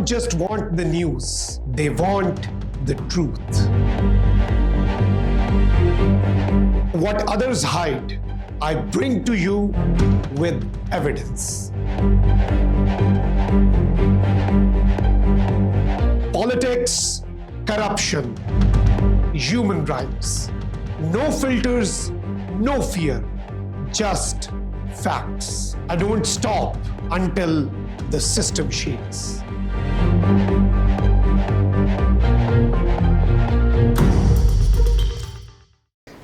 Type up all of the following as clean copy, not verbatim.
don't just want the news, they want the truth. What others hide, I bring to you with evidence. Politics, corruption, human rights. No filters, no fear, just facts. I don't stop until the system shakes.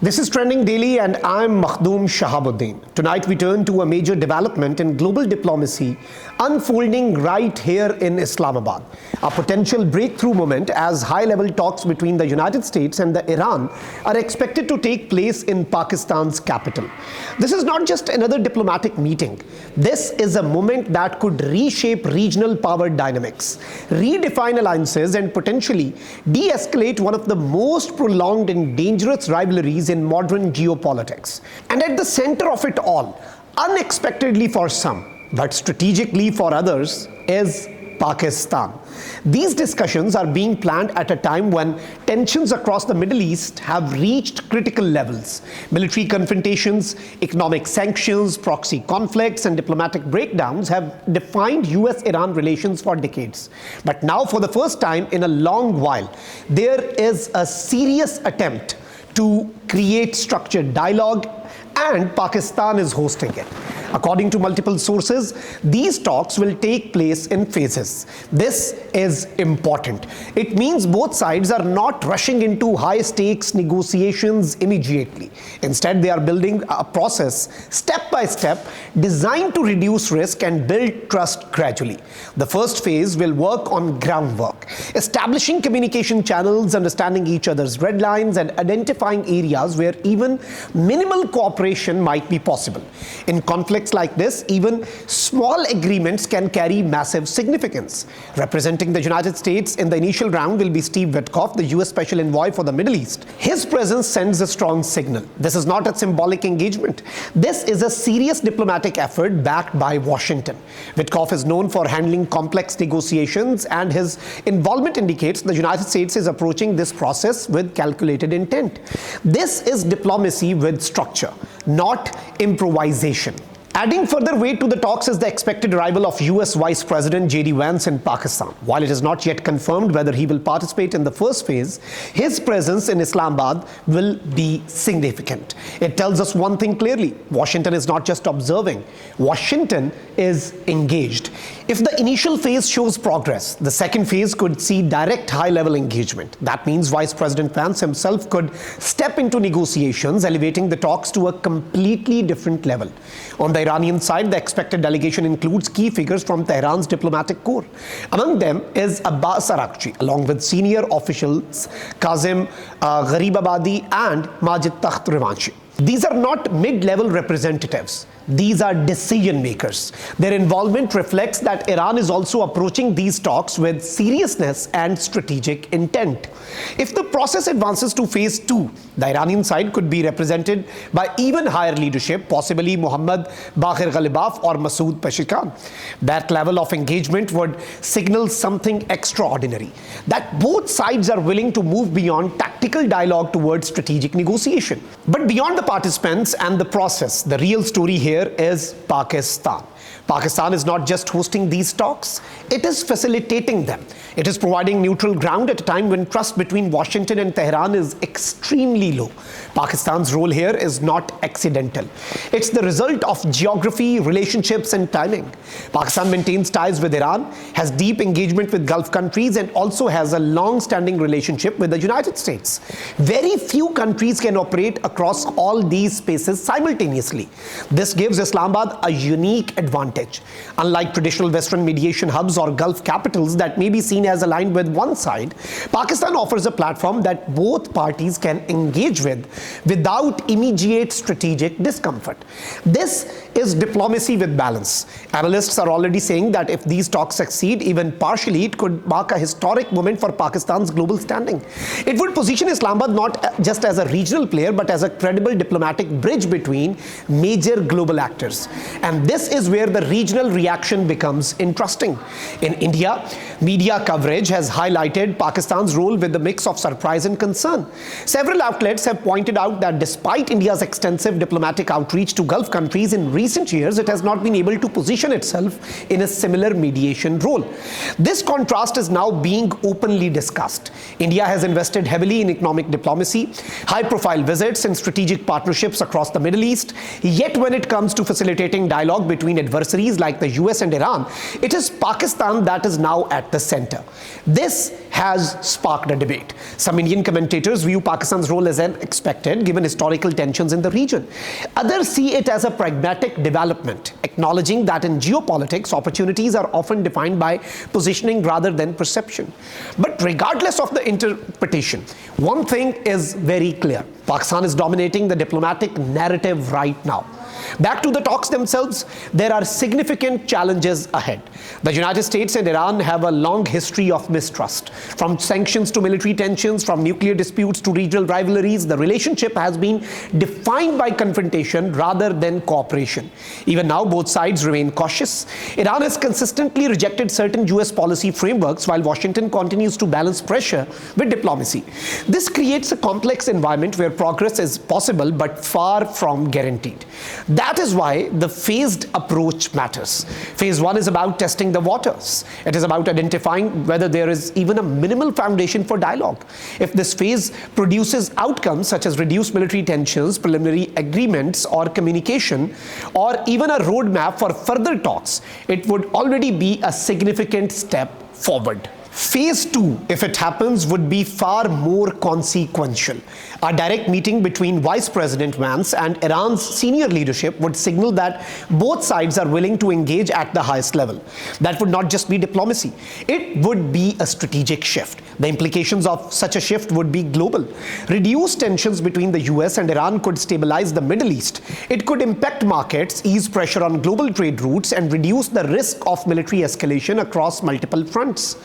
This is Trending Daily and I'm Makhdoom Shahabuddin. Tonight we turn to a major development in global diplomacy unfolding right here in Islamabad. A potential breakthrough moment as high-level talks between the United States and the Iran are expected to take place in Pakistan's capital. This is not just another diplomatic meeting. This is a moment that could reshape regional power dynamics, redefine alliances and potentially de-escalate one of the most prolonged and dangerous rivalries in modern geopolitics. And at the center of it all, unexpectedly for some, but strategically for others, is Pakistan. These discussions are being planned at a time when tensions across the Middle East have reached critical levels. Military confrontations, economic sanctions, proxy conflicts, and diplomatic breakdowns have defined US-Iran relations for decades. But now, for the first time in a long while, there is a serious attempt to create structured dialogue, and Pakistan is hosting it. According to multiple sources, these talks will take place in phases. This is important. It means both sides are not rushing into high-stakes negotiations immediately. Instead, they are building a process step by step designed to reduce risk and build trust gradually. The first phase will work on groundwork, establishing communication channels, understanding each other's red lines, and identifying areas where even minimal cooperation might be possible. In conflicts like this, even small agreements can carry massive significance. Representing the United States in the initial round will be Steve Witkoff, the US Special Envoy for the Middle East. His presence sends a strong signal. This is not a symbolic engagement. This is a serious diplomatic effort backed by Washington. Witkoff is known for handling complex negotiations, and his involvement indicates the United States is approaching this process with calculated intent. This is diplomacy with structure, not improvisation. Adding further weight to the talks is the expected arrival of US Vice President J.D. Vance in Pakistan. While it is not yet confirmed whether he will participate in the first phase, his presence in Islamabad will be significant. It tells us one thing clearly: Washington is not just observing, Washington is engaged. If the initial phase shows progress, the second phase could see direct high-level engagement. That means Vice President Vance himself could step into negotiations, elevating the talks to a completely different level. On the Iranian side, the expected delegation includes key figures from Tehran's diplomatic corps. Among them is Abbas Araghchi, along with senior officials Kazem Gharibabadi and Majid Takht Revanshi. These are not mid-level representatives. These are decision makers. Their involvement reflects that Iran is also approaching these talks with seriousness and strategic intent. If the process advances to phase 2, the Iranian side could be represented by even higher leadership, possibly Mohammad Baghir Ghalibaf or Masoud Pezeshkian. That level of engagement would signal something extraordinary, that both sides are willing to move beyond tactical dialogue towards strategic negotiation. But beyond the participants and the process, the real story here is Pakistan. Pakistan is not just hosting these talks, it is facilitating them. It is providing neutral ground at a time when trust between Washington and Tehran is extremely low. Pakistan's role here is not accidental. It's the result of geography, relationships, and timing. Pakistan maintains ties with Iran, has deep engagement with Gulf countries, and also has a long-standing relationship with the United States. Very few countries can operate across all these spaces simultaneously. This gives Islamabad a unique advantage. Unlike traditional Western mediation hubs or Gulf capitals that may be seen as aligned with one side, Pakistan offers a platform that both parties can engage with without immediate strategic discomfort. This is diplomacy with balance. Analysts are already saying that if these talks succeed, even partially, it could mark a historic moment for Pakistan's global standing. It would position Islamabad not just as a regional player, but as a credible diplomatic bridge between major global global actors. And this is where the regional reaction becomes interesting. In India, media coverage has highlighted Pakistan's role with a mix of surprise and concern. Several outlets have pointed out that despite India's extensive diplomatic outreach to Gulf countries in recent years, it has not been able to position itself in a similar mediation role. This contrast is now being openly discussed. India has invested heavily in economic diplomacy, high-profile visits and strategic partnerships across the Middle East. Yet when it comes to facilitating dialogue between adversaries like the US and Iran, it is Pakistan that is now at the center. This has sparked a debate. Some Indian commentators view Pakistan's role as unexpected given historical tensions in the region. Others see it as a pragmatic development, acknowledging that in geopolitics, opportunities are often defined by positioning rather than perception. But regardless of the interpretation, one thing is very clear. Pakistan is dominating the diplomatic narrative right now. Back to the talks themselves, there are significant challenges ahead. The United States and Iran have a long history of mistrust. From sanctions to military tensions, from nuclear disputes to regional rivalries, the relationship has been defined by confrontation rather than cooperation. Even now, both sides remain cautious. Iran has consistently rejected certain US policy frameworks while Washington continues to balance pressure with diplomacy. This creates a complex environment where progress is possible but far from guaranteed. That is why the phased approach matters. Phase 1 is about testing the waters. It is about identifying whether there is even a minimal foundation for dialogue. If this phase produces outcomes such as reduced military tensions, preliminary agreements or communication, or even a roadmap for further talks, it would already be a significant step forward. Phase 2, if it happens, would be far more consequential. A direct meeting between Vice President Vance and Iran's senior leadership would signal that both sides are willing to engage at the highest level. That would not just be diplomacy, it would be a strategic shift. The implications of such a shift would be global. Reduced tensions between the US and Iran could stabilize the Middle East. It could impact markets, ease pressure on global trade routes, and reduce the risk of military escalation across multiple fronts.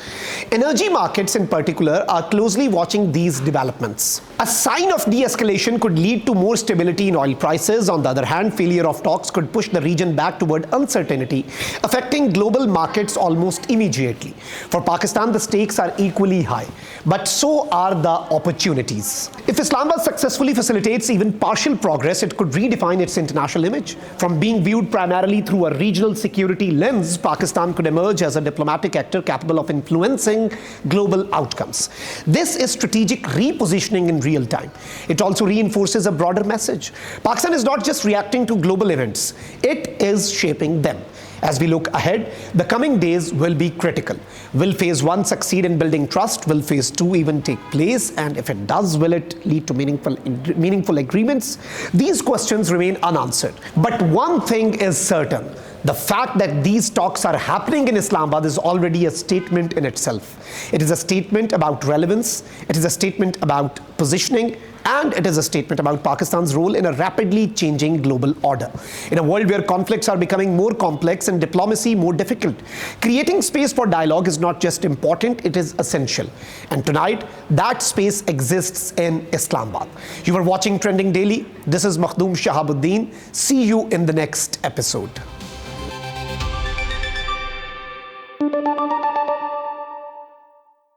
Energy markets in particular are closely watching these developments. A sign of de-escalation could lead to more stability in oil prices. On the other hand, failure of talks could push the region back toward uncertainty, affecting global markets almost immediately. For Pakistan, the stakes are equally high, but so are the opportunities. If Islamabad successfully facilitates even partial progress, it could redefine its international image. From being viewed primarily through a regional security lens, Pakistan could emerge as a diplomatic actor capable of influencing global outcomes. This is strategic repositioning in real time. It also reinforces a broader message. Pakistan is not just reacting to global events, it is shaping them. As we look ahead, the coming days will be critical. Will phase 1 succeed in building trust? Will phase 2 even take place? And if it does, will it lead to meaningful agreements? These questions remain unanswered. But one thing is certain. The fact that these talks are happening in Islamabad is already a statement in itself. It is a statement about relevance, it is a statement about positioning, and it is a statement about Pakistan's role in a rapidly changing global order. In a world where conflicts are becoming more complex and diplomacy more difficult, creating space for dialogue is not just important, it is essential. And tonight, that space exists in Islamabad. You are watching Trending Daily. This is Makhdoom Shahabuddin. See you in the next episode.